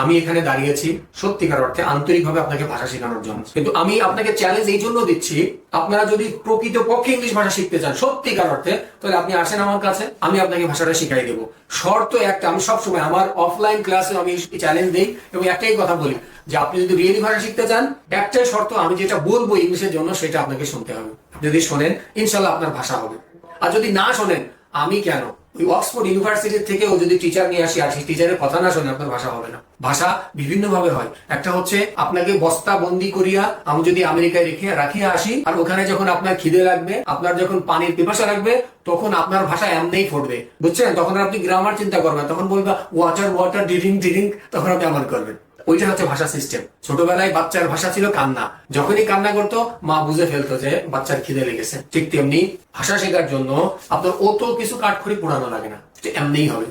আমি এখানে দাঁড়িয়েছি সত্যিকার অর্থে আন্তরিকভাবে আপনাকে ভাষা শেখানোর জন্য, কিন্তু আমি আপনাকে চ্যালেঞ্জ এই জন্য দিচ্ছি, আপনারা যদি প্রকৃত পক্ষে ইংলিশ ভাষা শিখতে চান সত্যিকার অর্থে, তাহলে আপনি আসেন আমার কাছে, আমি আপনাকে ভাষাটা শিখাই দেবো। শর্ত একটা, আমি সবসময় আমার অফলাইন ক্লাসে আমি চ্যালেঞ্জ দিই এবং একটাই কথা বলি যে আপনি যদি রিয়েলি ভাষা শিখতে চান, একটাই শর্ত, আমি যেটা বলবো ইংলিশের জন্য সেটা আপনাকে শুনতে হবে। আপনি যদি শোনেন ইনশাল্লাহ আপনার ভাষা হবে। আর যদি না শোনেন, আমি কেন ওই অক্সফোর্ড ইউনিভার্সিটি থেকেও যদি টিচার নিয়ে আসি আর সেই টিচারের কথা না শোনে, আপনার ভাষা হবে না। ভাষা বিভিন্ন ভাবে হয়। একটা হচ্ছে আপনাকে বস্তা বন্দি করিয়া আমি যদি আমেরিকায় রাখিয়া আসি, আর ওখানে যখন আপনার খিদে লাগবে, আপনার যখন পানির পিপাসা লাগবে, তখন আপনার ভাষা এমনিই ফুটবে, বুঝছেন? তখন আপনি গ্রামার চিন্তা করবেন, তখন বলবা ওয়াটার ওয়াটার ডিরিং ডিরিং, তখন আপনি আমার করবেন। ওইটা হচ্ছে ভাষা সিস্টেম। ছোটবেলায় বাচ্চার ভাষা ছিল কান্না, যখনই কান্না করতো মা বুঝে ফেলতো যে বাচ্চার খিদে লেগেছে। ঠিক তেমনি ভাষা শেখার জন্য আপনার অত কিছু কাঠখড়ি পোড়ানো লাগে না, এমনিই হবে।